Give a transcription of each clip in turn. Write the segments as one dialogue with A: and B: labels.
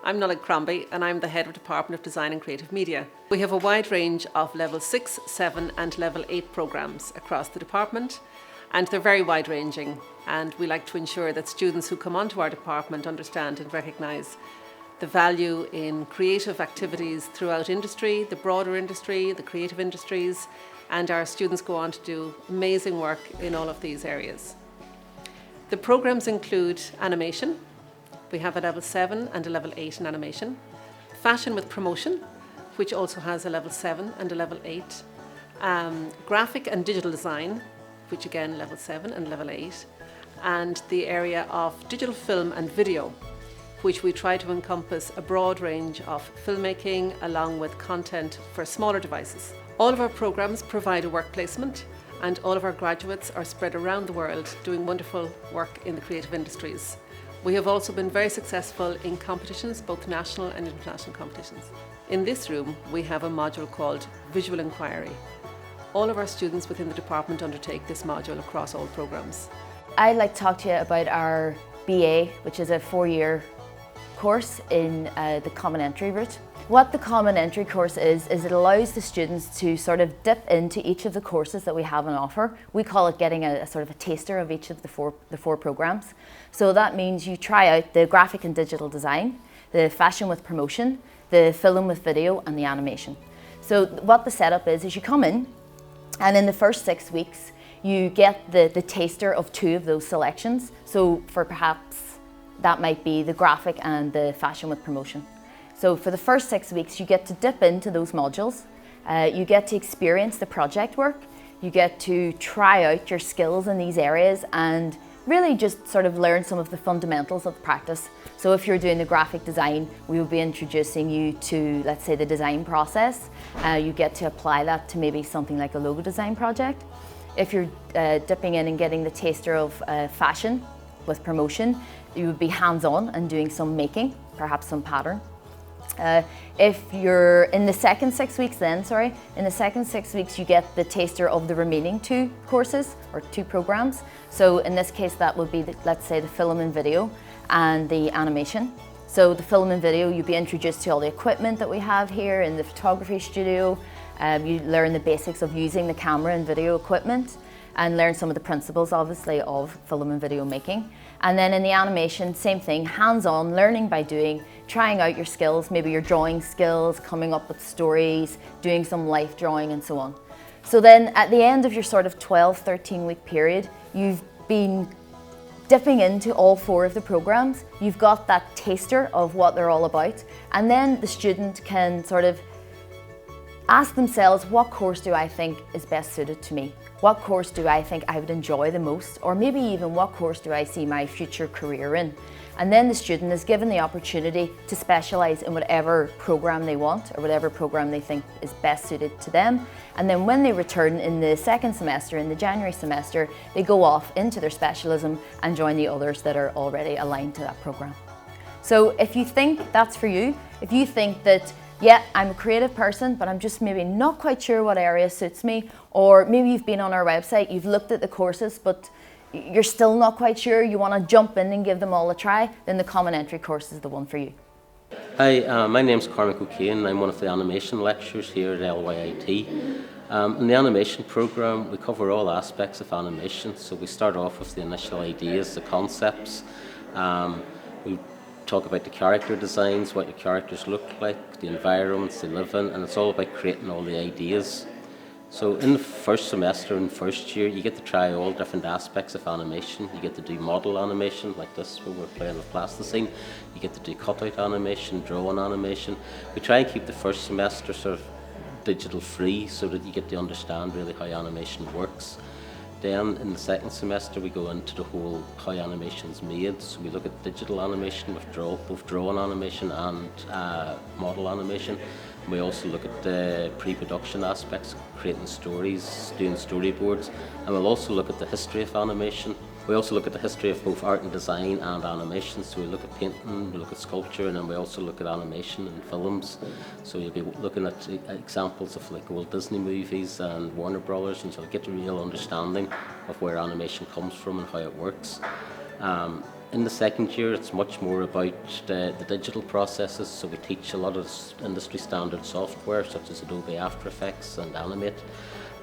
A: I'm Nollaig Crombie and I'm the Head of Department of Design and Creative Media. We have a wide range of Level 6, 7 and Level 8 programmes across the department, and they're very wide ranging, and we like to ensure that students who come onto our department understand and recognise the value in creative activities throughout industry, the broader industry, the creative industries, and our students go on to do amazing work in all of these areas. The programmes include animation. We have a Level 7 and a Level 8 in animation. Fashion with promotion, which also has a Level 7 and a Level 8. Graphic and digital design, which again Level 7 and Level 8. And the area of digital film and video, which we try to encompass a broad range of filmmaking along with content for smaller devices. All of our programmes provide a work placement, and all of our graduates are spread around the world doing wonderful work in the creative industries. We have also been very successful in competitions, both national and international competitions. In this room, we have a module called Visual Inquiry. All of our students within the department undertake this module across all programmes.
B: I'd like to talk to you about our BA, which is a 4-year course in the Common Entry route. What the Common Entry course is it allows the students to sort of dip into each of the courses that we have on offer. We call it getting a sort of a taster of each of the four programmes. So that means you try out the graphic and digital design, the fashion with promotion, the film with video and the animation. So what the setup is you come in, and in the first 6 weeks you get the taster of 2 of those selections. So for perhaps that might be the graphic and the fashion with promotion. So for the first 6 weeks, you get to dip into those modules. You get to experience the project work. You get to try out your skills in these areas and really just sort of learn some of the fundamentals of practice. So if you're doing the graphic design, we will be introducing you to, let's say, the design process. You get to apply that to maybe something like a logo design project. If you're dipping in and getting the taster of fashion with promotion, you would be hands-on and doing some making, perhaps some pattern. If you're in the second 6 weeks in the second 6 weeks you get the taster of the remaining 2 courses or 2 programmes. So in this case that would be, let's say, the film and video and the animation. So the film and video, you'll be introduced to all the equipment that we have here in the photography studio. You learn the basics of using the camera and video equipment and learn some of the principles, obviously, of film and video making. And then in the animation, same thing, hands-on, learning by doing, trying out your skills, maybe your drawing skills, coming up with stories, doing some life drawing and so on. So then at the end of your sort of 12, 13-week period, you've been dipping into all 4 of the programmes. You've got that taster of what they're all about, and then the student can sort of ask themselves, what course do I think is best suited to me? What course do I think I would enjoy the most? Or maybe even what course do I see my future career in? And then the student is given the opportunity to specialise in whatever programme they want or whatever programme they think is best suited to them. And then when they return in the second semester, in the January semester, they go off into their specialism and join the others that are already aligned to that programme. So if you think that's for you, if you think that yeah, I'm a creative person, but I'm just maybe not quite sure what area suits me, or maybe you've been on our website, you've looked at the courses, but you're still not quite sure, you want to jump in and give them all a try, then the Common Entry course is the one for you.
C: Hi, my name's Cormac O'Kane. I'm one of the animation lecturers here at LYIT. In the animation programme, we cover all aspects of animation. So we start off with the initial ideas, the concepts. We talk about the character designs, what your characters look like, the environments they live in, and it's all about creating all the ideas. So in the first semester and first year, you get to try all different aspects of animation. You get to do model animation, like this, where we're playing with plasticine. You get to do cutout animation, drawing animation. We try and keep the first semester sort of digital free so that you get to understand really how animation works. Then in the second semester we go into the whole how animation's made. So we look at digital animation with both drawing animation and model animation. And we also look at the pre-production aspects, creating stories, doing storyboards, and we'll also look at the history of animation. We also look at the history of both art and design and animation. So we look at painting, we look at sculpture, and then we also look at animation and films. So you'll be looking at examples of like old Disney movies and Warner Brothers, and you'll get a real understanding of where animation comes from and how it works. In the second year, it's much more about the digital processes, so we teach a lot of industry standard software such as Adobe After Effects and Animate,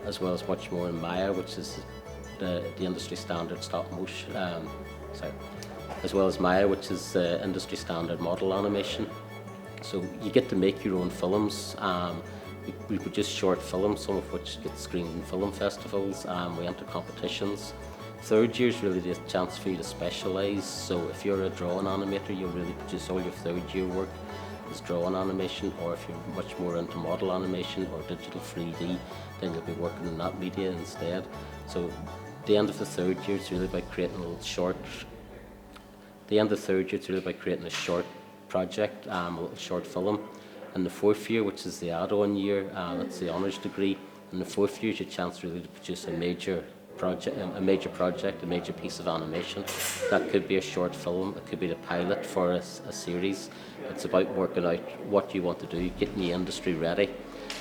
C: as well as much more in Maya, which is the industry standard stop motion, as well as Maya, which is industry standard model animation. So you get to make your own films. We produce short films, some of which get screened in film festivals. We enter competitions. Third year is really the chance for you to specialise. So if you're a drawing animator, you'll really produce all your third year work as drawing animation, or if you're much more into model animation or digital 3D, then you'll be working in that media instead. So the end of the third year is really about creating a little short. The end of the third year is really about creating a short project, a little short film. And the fourth year, which is the add-on year, that's the honours degree. And the fourth year is your chance really to produce a major project, a major piece of animation. That could be a short film, it could be the pilot for a series. It's about working out what you want to do, getting the industry ready.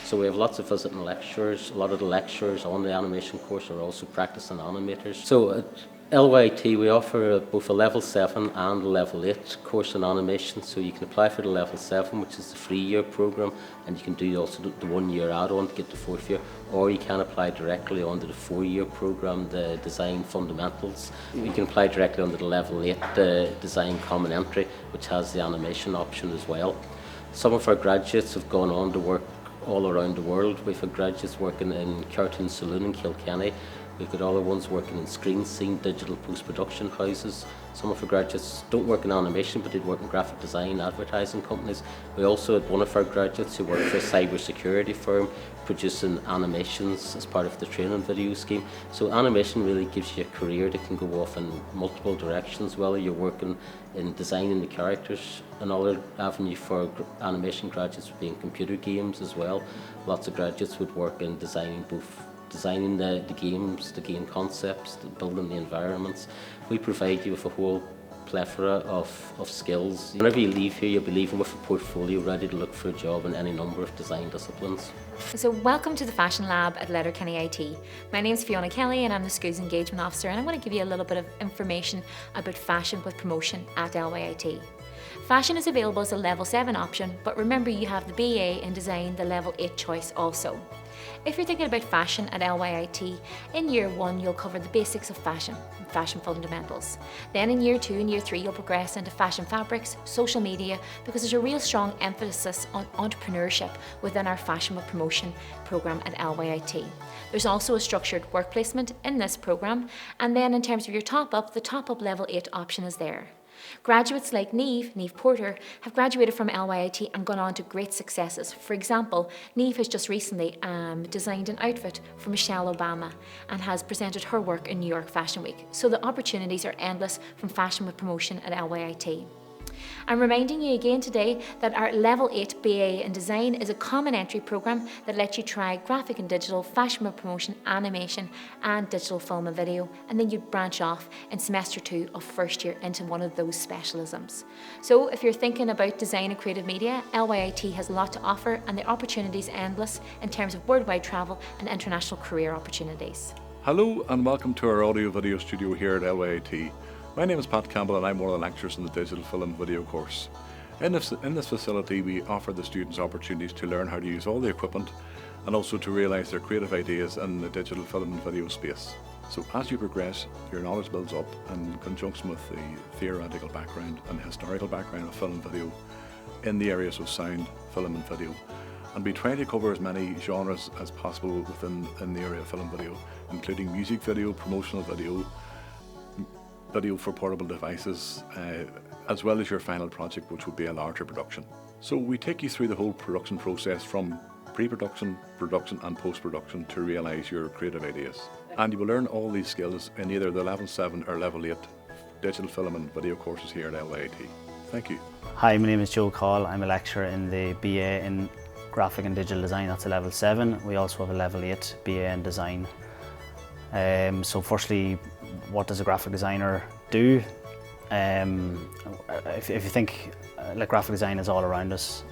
C: So we have lots of visiting lecturers. A lot of the lecturers on the animation course are also practicing animators. So at LYT we offer both a level 7 and a level 8 course in animation. So you can apply for the level 7, which is the 3-year programme, and you can do also the 1-year add-on to get the 4th year, or you can apply directly onto the 4-year programme, the Design Fundamentals. You can apply directly onto the level 8, the Design Common Entry, which has the animation option as well. Some of our graduates have gone on to work all around the world. We've had graduates working in Cartoon Saloon in Kilkenny. We've got other ones working in Screen Scene digital post-production houses. Some of our graduates don't work in animation, but they work in graphic design, advertising companies. We also had one of our graduates who worked for a cyber-security firm producing animations as part of the training video scheme. So animation really gives you a career that can go off in multiple directions, whether you're working in designing the characters. Another avenue for animation graduates would be in computer games as well. Lots of graduates would work in designing the games, the game concepts, building the environments. We provide you with a whole plethora of skills. Whenever you leave here, you'll be leaving with a portfolio ready to look for a job in any number of design disciplines.
D: So welcome to the Fashion Lab at Letterkenny IT. My name's Fiona Kelly and I'm the School's Engagement Officer, and I want to give you a little bit of information about fashion with promotion at LYIT. Fashion is available as a level 7 option, but remember you have the BA in design, the level 8 choice also. If you're thinking about fashion at LYIT, in year 1 you'll cover the basics of fashion fundamentals. Then in year 2 and year 3 you'll progress into fashion fabrics, social media, because there's a real strong emphasis on entrepreneurship within our fashion with promotion programme at LYIT. There's also a structured work placement in this programme, and then in terms of your top-up, the top-up level 8 option is there. Graduates like Niamh Porter, have graduated from LYIT and gone on to great successes. For example, Niamh has just recently designed an outfit for Michelle Obama and has presented her work in New York Fashion Week. So the opportunities are endless from fashion with promotion at LYIT. I'm reminding you again today that our Level 8 BA in Design is a common entry programme that lets you try graphic and digital, fashion with promotion, animation and digital film and video, and then you branch off in semester 2 of first year into one of those specialisms. So if you're thinking about design and creative media, LYIT has a lot to offer and the opportunities endless in terms of worldwide travel and international career opportunities.
E: Hello and welcome to our audio video studio here at LYIT. My name is Pat Campbell and I'm one of the lecturers in the Digital Film Video course. In this facility we offer the students opportunities to learn how to use all the equipment and also to realise their creative ideas in the digital film and video space. So as you progress, your knowledge builds up in conjunction with the theoretical background and historical background of film and video in the areas of sound, film and video. And we try to cover as many genres as possible within the area of film and video, including music video, promotional video, video for portable devices, as well as your final project, which would be a larger production. So we take you through the whole production process from pre-production, production and post-production to realise your creative ideas. And you will learn all these skills in either the Level 7 or Level 8 digital film and video courses here at LYIT. Thank you.
F: Hi, my name is Joe Call. I'm a lecturer in the BA in Graphic and Digital Design, that's a Level 7. We also have a Level 8 BA in Design. So firstly, what does a graphic designer do? If you think like graphic design is all around us,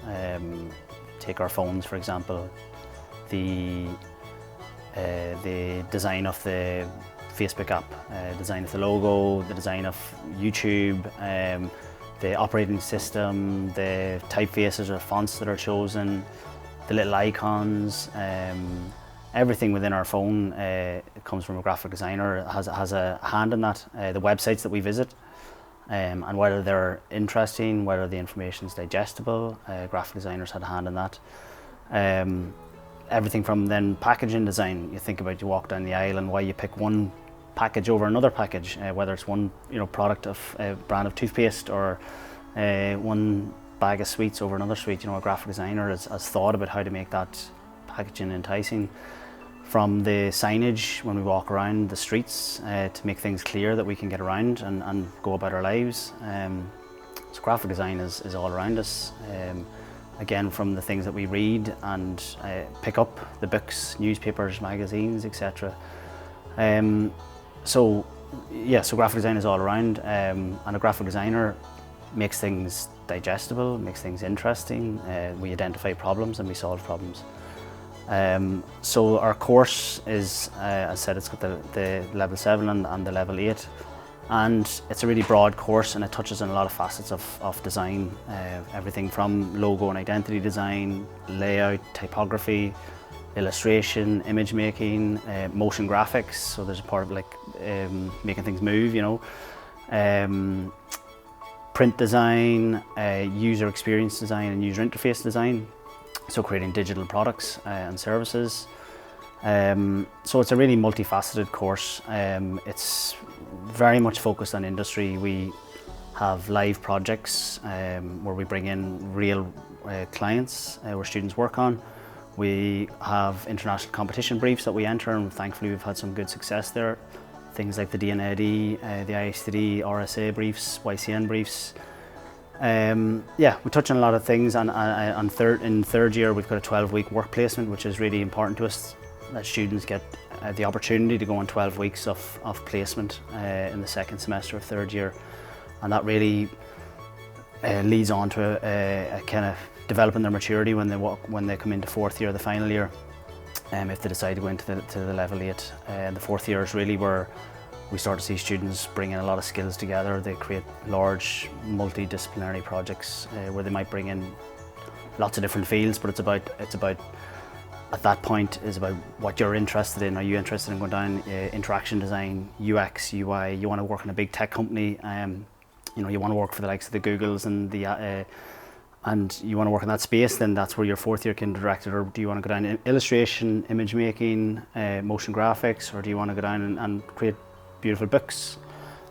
F: take our phones for example, the design of the Facebook app, design of the logo, the design of YouTube, the operating system, the typefaces or fonts that are chosen, the little icons, everything within our phone comes from a graphic designer, has a hand in that. The websites that we visit, and whether they're interesting, whether the information is digestible, graphic designers had a hand in that. Everything from then packaging design, you think about, you walk down the aisle and why you pick one package over another package, whether it's one product of brand of toothpaste or one bag of sweets over another sweet. A graphic designer has thought about how to make that packaging enticing. From the signage when we walk around the streets to make things clear that we can get around and go about our lives. So graphic design is all around us. Again, from the things that we read and pick up, the books, newspapers, magazines, etc. So graphic design is all around, and a graphic designer makes things digestible, makes things interesting. We identify problems and we solve problems. So our course is, as I said, it's got the level 7 and the level 8, and it's a really broad course and it touches on a lot of facets of design, everything from logo and identity design, layout, typography, illustration, image making, motion graphics, so there's a part of making things move, print design, user experience design and user interface design. So creating digital products and services. So it's a really multifaceted course. It's very much focused on industry. We have live projects where we bring in real clients where students work on. We have international competition briefs that we enter, and thankfully we've had some good success there. Things like the DNAD, the ISTD, RSA briefs, YCN briefs. We touch on a lot of things, and in third year we've got a 12-week work placement, which is really important to us, that students get the opportunity to go on 12 weeks of placement in the second semester of third year, and that really leads on to a kind of developing their maturity when they come into fourth year, the final year, if they decide to go into the level 8. The fourth year is really where we start to see students bring in a lot of skills together. They create large multidisciplinary projects where they might bring in lots of different fields, but it's about at that point is about what you're interested in. Are you interested in going down interaction design, UX, UI? You want to work in a big tech company, you want to work for the likes of the Googles and you want to work in that space, then that's where your fourth year can direct it. Or do you want to go down illustration, image making, motion graphics, or do you want to go down and create beautiful books?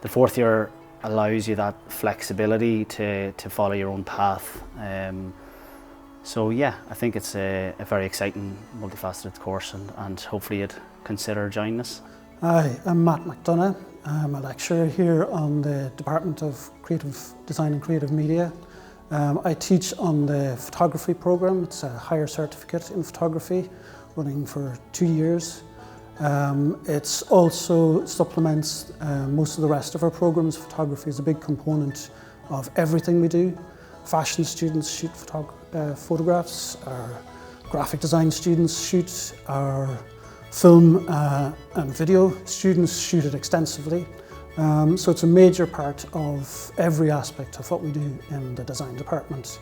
F: The fourth year allows you that flexibility to follow your own path. I think it's a very exciting, multifaceted course, and hopefully you'd consider joining us.
G: Hi, I'm Matt McDonough. I'm a lecturer here on the Department of Creative Design and Creative Media. I teach on the photography programme. It's a higher certificate in photography, running for 2 years. It also supplements most of the rest of our programmes. Photography is a big component of everything we do. Fashion students shoot photographs, our graphic design students shoot, our film and video students shoot it extensively. So it's a major part of every aspect of what we do in the design department.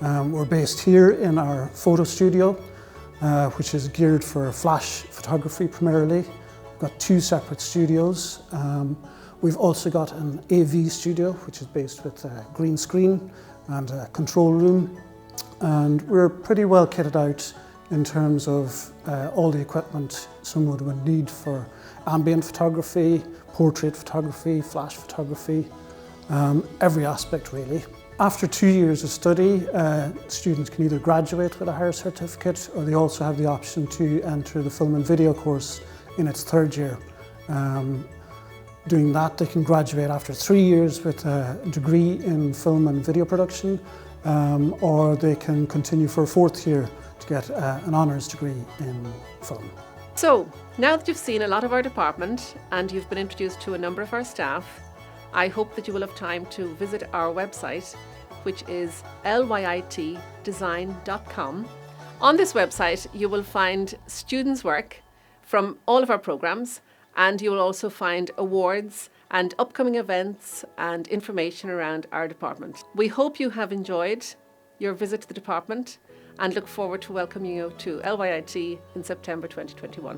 G: We're based here in our photo studio, which is geared for flash photography primarily. We've got 2 separate studios. We've also got an AV studio, which is based with a green screen and a control room. And we're pretty well kitted out in terms of all the equipment someone would need for ambient photography, portrait photography, flash photography, every aspect really. After 2 years of study, students can either graduate with a higher certificate, or they also have the option to enter the film and video course in its third year. Doing that, they can graduate after 3 years with a degree in film and video production, or they can continue for a fourth year to get an honours degree in film.
A: So, now that you've seen a lot of our department and you've been introduced to a number of our staff, I hope that you will have time to visit our website, which is lyitdesign.com. On this website, you will find students' work from all of our programmes, And you will also find awards and upcoming events and information around our department. We hope you have enjoyed your visit to the department and look forward to welcoming you to LYIT in September 2021.